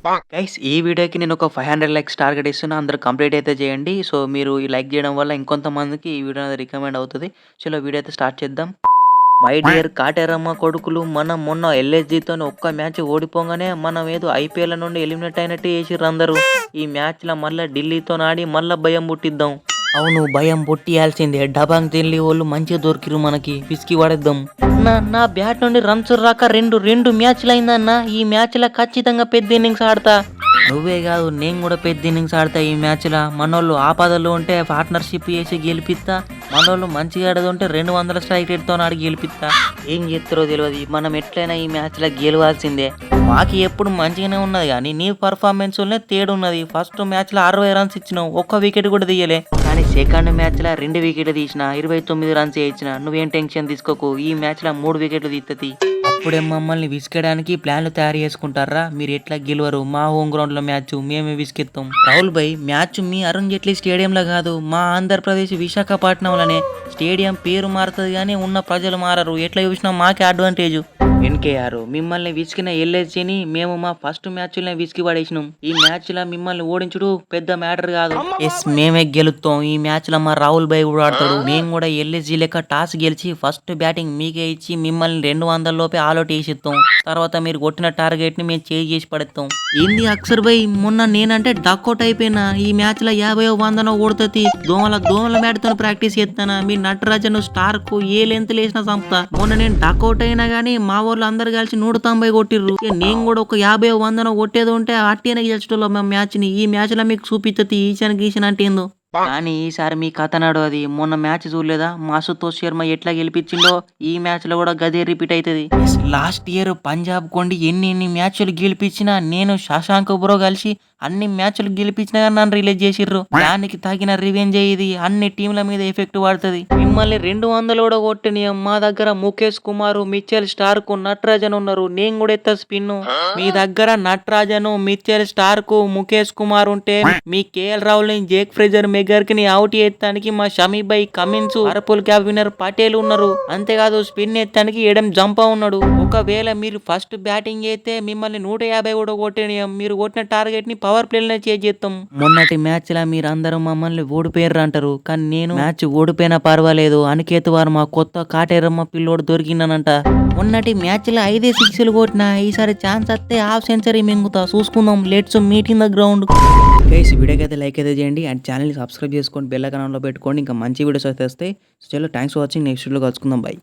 Guys ఈ వీడియోకి నేను ఒక 500 లైక్స్ టార్గెట్ ఇస్తున్నా. అందరూ కంప్లీట్ అయితే చేయండి. సో మీరు ఈ లైక్ చేయడం వల్ల ఇంకొంతమందికి ఈ వీడియో అనేది రికమెండ్ అవుతది. చలో వీడియో అయితే స్టార్ట్ చేద్దాం. మై డియర్ కాటేరమ్మ కొడుకులు, మనం మొన్న ఎల్ఎస్జీతోని ఒక్క మ్యాచ్ ఓడిపోగానే మనం ఏదో ఐపీఎల్ నుండి ఎలిమినేట్ అయినట్టు చేసిర్రు అందరూ. ఈ మ్యాచ్లో మళ్ళీ ఢిల్లీతో ఆడి మళ్ళీ భయం పుట్టిద్దాం. అవును, భయం పుట్టియాల్సిందే. డబాంగ్ ఢిల్లీ వాళ్ళు మంచిగా దొరికిరు, మనకి పిసికి పడేద్దాం. నా బ్యాట్ నుండి రన్స్ రాక రెండు మ్యాచ్లు అయిందన్న. ఈ మ్యాచ్లో ఖచ్చితంగా పెద్ద ఇన్నింగ్స్ ఆడతా. నువ్వే కాదు, నేను కూడా పెద్ద ఇన్నింగ్స్ ఆడతా ఈ మ్యాచ్లో. మనోళ్ళు ఆపదలు ఉంటే పార్ట్నర్షిప్ చేసి గెలిపిస్తా. మనోళ్ళు మంచిగా ఆడదుంటే 200 స్ట్రైక్ రేట్తో ఆడి గెలిపిస్తా. ఏం చేస్తారో తెలియదు, మనం ఎట్లయినా ఈ మ్యాచ్లో గెలవాల్సిందే. మాకు ఎప్పుడు మంచిగానే ఉన్నది కానీ నీ పర్ఫార్మెన్స్ వల్లనే తేడున్నది. ఫస్ట్ మ్యాచ్లో 60 రన్స్ ఇచ్చినావు, ఒక్క వికెట్ కూడా తీయలే. కానీ సెకండ్ మ్యాచ్లో 2 వికెట్లు తీసిన, 29 రన్స్ ఇచ్చిన. నువ్వేం టెన్షన్ తీసుకోకు, ఈ మ్యాచ్లో 3 వికెట్లు తీస్తుంది. అప్పుడే మమ్మల్ని విసికేయడానికి ప్లాన్లు తయారు చేసుకుంటారా? మీరు ఎట్లా గెలవరు? మా హోమ్ గ్రౌండ్ లో మ్యాచ్ మేమే విసికెత్తాం. రాహుల్ భాయ్, మ్యాచ్ మీ అరుణ్ జైట్లీ స్టేడియంలో కాదు, మా ఆంధ్రప్రదేశ్ విశాఖపట్నంలోనే. స్టేడియం పేరు మారుతుంది కానీ ఉన్న ప్రజలు మారరు. ఎట్లా చూసినా మాకే అడ్వాంటేజ్. ఎన్కేఆర్, మిమ్మల్ని విసికిన ఎల్ఎస్జీని మేము మా ఫస్ట్ మ్యాచ్లోనే విసికి పడేసినాం. ఈ మ్యాచ్లో మిమ్మల్ని ఓడించుడు పెద్ద మ్యాటర్ కాదు. ఎస్, మేమే గెలుస్తాం. ఈ మ్యాచ్లో మా రాహుల్ భాయ్ కూడా ఆడతాడు. మేము కూడా ఎల్ఎస్జీ లెక్క టాస్ గెలిచి ఫస్ట్ బ్యాటింగ్ మీకే ఇచ్చి మిమ్మల్ని 200 లోపే ఆల్అౌట్ వేసిస్తాం. తర్వాత మీరు కొట్టిన టార్గెట్ ని మేము చేసి పడేస్తాం. ఏంది అక్షర్ భాయ్, మొన్న నేనంటే డక్అౌట్ అయిపోయినా. ఈ మ్యాచ్ లో 50 100 ఓడుతుంది. దోమల మ్యాట్ తో ప్రాక్టీస్ చేస్తానా? మీ నటరాజన్ స్టార్ కు ఏ లెంత్ లేసిన సంస్థ. మొన్న నేను డక్అౌట్ అయినా గానీ మా వాళ్ళు అందరు కలిసి 190 కొట్టిర్రు. నేను కూడా ఒక 50 100 కొట్టేది ఉంటే అట్టినే గెలిచడంలో మా మ్యాచ్ ని. ఈ మ్యాచ్ లో మీకు చూపిస్తుంది ఈశాన్ గీషన్ అంటే ఏందో. కానీ ఈసారి మీ కథ నాడు అది. మొన్న మ్యాచ్ చూడలేదా? మాసుతోష్ శర్మ ఎట్లా గెలిపించిందో ఈ మ్యాచ్ లో కూడా గదే రిపీట్ అవుతుంది. లాస్ట్ ఇయర్ పంజాబ్ కొండి ఎన్ని మ్యాచ్లు గెలిపించినా, నేను శశాంక్ బ్రో కలిసి అన్ని మ్యాచ్లు గెలిపించినా కానీ నన్ను రిలీజ్ చేసిర్రు. దానికి తగిన రివెంజ్ ఇది. అన్ని టీంల మీద ఎఫెక్ట్ పడుతుంది. మిమ్మల్ని 200 కూడా కొట్టిన మా దగ్గర ముఖేష్ కుమార్, మిచెల్ స్టార్క్, నటరాజన్ ఉన్నారు. నేను కూడా ఎత్త స్పిన్. మీ దగ్గర నటరాజన్, మిచెల్ స్టార్క్, ముఖేష్ కుమార్ ఉంటే మీ KL Rahul, Jake Fraser, McGurk కి అవుట్ ఎత్తానికి మా షమీ భాయ్, Cummins, purple cap winner Patel ఉన్నారు. అంతేకాదు స్పిన్ ఎత్తానికి ఎడం జంపా ఉన్నాడు. ఒకవేళ మీరు ఫస్ట్ బ్యాటింగ్ అయితే మిమ్మల్ని 150 కూడా కొట్టిన. మీరు కొట్టిన టార్గెట్ ని పవర్ ప్లేలోనే చేస్తాం. మొన్నటి మ్యాచ్ లా మీరు అందరూ మమ్మల్ని ఓడిపోయారు అంటారు, కానీ నేను మ్యాచ్ ఓడిపోయినా పర్వాలేదు. అనికేత్ వర్మ కొత్త కాటేరమ్మ పిల్లోడు దొరికిందనంట. మొన్నటి మ్యాచ్ లో 5 6లు కొట్టినా. ఈసారి ఛాన్స్ వస్తే హాఫ్ సెంచరీ మింగుతా. చూసుకుందాం. Let's meet in the ground. Guys, వీడియోకి అయితే లైక్ అయితే చేయండి అండ్ ఛానల్ సబ్స్క్రైబ్ చేసుకోండి, బెల్ ఐకాన్ లో పెట్టుకోండి. ఇంకా మంచి వీడియోస్ అయితే వస్తాయి. చలో, థ్యాంక్స్ ఫర్ వాచింగ్. నెక్స్ట్ వీడియోలో కలుసుకుందాం. బై.